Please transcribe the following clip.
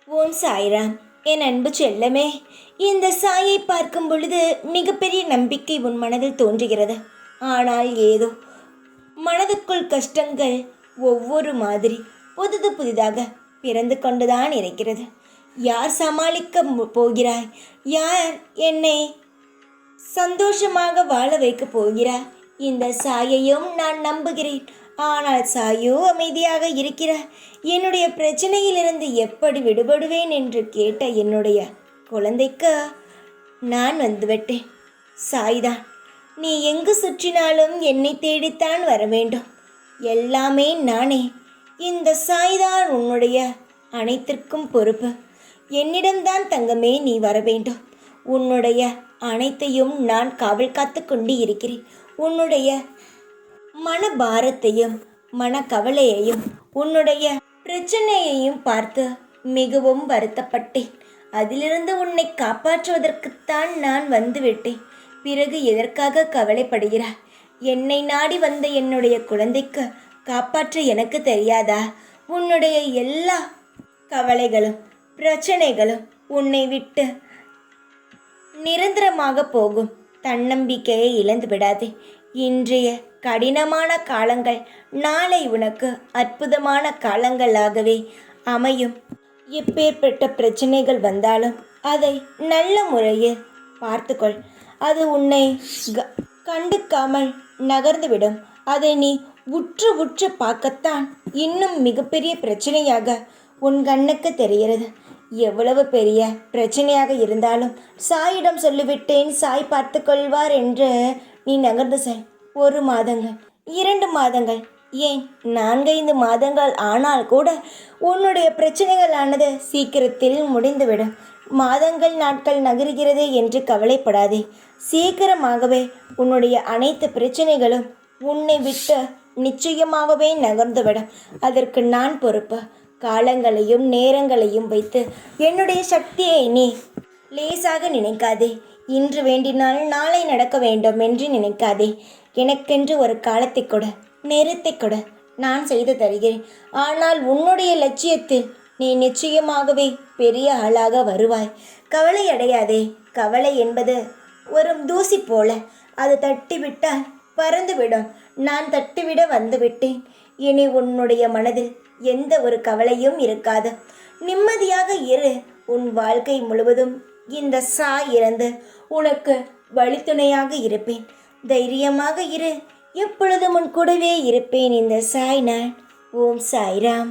ஓம் சாய்ராம். என் அன்பு செல்லமே, இந்த சாயை பார்க்கும் பொழுது மிகப்பெரிய நம்பிக்கை உன் மனதில் தோன்றுகிறது. ஆனால் ஏதோ மனதுக்குள் கஷ்டங்கள் ஒவ்வொரு மாதிரி புதிதாக பிறந்து கொண்டுதான் இருக்கிறது. யார் சமாளிக்க போகிறாய்? யார் என்னை சந்தோஷமாக வாழ வைக்கப் போகிறாய்? இந்த சாயையும் நான் நம்புகிறேன். ஆனால் சாயோ அமைதியாக இருக்கிறார். என்னுடைய பிரச்சனையிலிருந்து எப்படி விடுபடுவேன் என்று கேட்ட என்னுடைய குழந்தைக்கு நான் வந்துவிட்டேன். சாய்தான், நீ எங்கு சுற்றினாலும் என்னை தேடித்தான் வர வேண்டும். எல்லாமே நானே. இந்த சாய்தான் உன்னுடைய அனைத்திற்கும் பொறுப்பு. என்னிடம்தான் தங்கமே நீ வர வேண்டும். உன்னுடைய அனைத்தையும் நான் காவல் காத்து கொண்டு இருக்கிறேன். உன்னுடைய மனபாரத்தையும் மனக்கவலையையும் உன்னுடைய பிரச்சனையையும் பார்த்து மிகவும் வருத்தப்பட்டேன். அதிலிருந்து உன்னை காப்பாற்றுவதற்குத்தான் நான் வந்துவிட்டேன். பிறகு எதற்காக கவலைப்படுகிறாய்? என்னை நாடி வந்த என்னுடைய குழந்தைக்கு காப்பாற்ற எனக்கு தெரியாதா? உன்னுடைய எல்லா கவலைகளும் பிரச்சனைகளும் உன்னை விட்டு நிரந்தரமாக போகும். தன்னம்பிக்கையை இழந்து விடாதே. இன்றைய கடினமான காலங்கள் நாளை உனக்கு அற்புதமான காலங்களாகவே அமையும். எப்பேற்பட்ட பிரச்சனைகள் வந்தாலும் அதை நல்ல முறையில் பார்த்துக்கொள். அது உன்னை கண்டுக்காமல் நகர்ந்துவிடும். அதை நீ உற்று உற்று பார்க்கத்தான் இன்னும் மிகப்பெரிய பிரச்சனையாக உன் கண்ணுக்கு தெரிகிறது. எவ்வளவு பெரிய பிரச்சனையாக இருந்தாலும் சாயிடம் சொல்லிவிட்டேன், சாய் பார்த்து கொள்வார் என்று நீ நகர்ந்து செல். 1 மாதங்கள், 2 மாதங்கள், ஏன் 4-5 மாதங்கள் ஆனால் கூட உன்னுடைய பிரச்சனைகளானது சீக்கிரத்தில் முடிந்துவிடும். மாதங்கள் நாட்கள் நகர்கிறது என்று கவலைப்படாதே. சீக்கிரமாகவே உன்னுடைய அனைத்து பிரச்சனைகளும் உன்னை விட்டு நிச்சயமாகவே நகர்ந்துவிடும். அதற்கு நான் பொறுப்பு. காலங்களையும் நேரங்களையும் வைத்து என்னுடைய சக்தியை நீ லேசாக நினைக்காதே. இன்று வேண்டினால் நாளை நடக்க வேண்டும் என்று நினைக்காதே. எனக்கென்று ஒரு காலத்தை கொடு, நேரத்தை கொடு, நான் செய்து தருகிறேன். ஆனால் உன்னுடைய லட்சியத்தில் நீ நிச்சயமாகவே பெரிய ஆளாக வருவாய். கவலை அடையாதே. கவலை என்பது ஒரு தூசி போல, அது தட்டிவிட்டால் பறந்துவிடும். நான் தட்டிவிட வந்துவிட்டேன். இனி உன்னுடைய மனதில் எந்த ஒரு கவலையும் இருக்காது. நிம்மதியாக இரு. உன் வாழ்க்கை முழுவதும் இந்த சாய் இருந்து உனக்கு வழித்துணையாக இருப்பேன். தைரியமாக இரு. எப்பொழுதும் உன் கூடவே இருப்பேன். இந்த சாய் நான். ஓம் சாய்ராம்.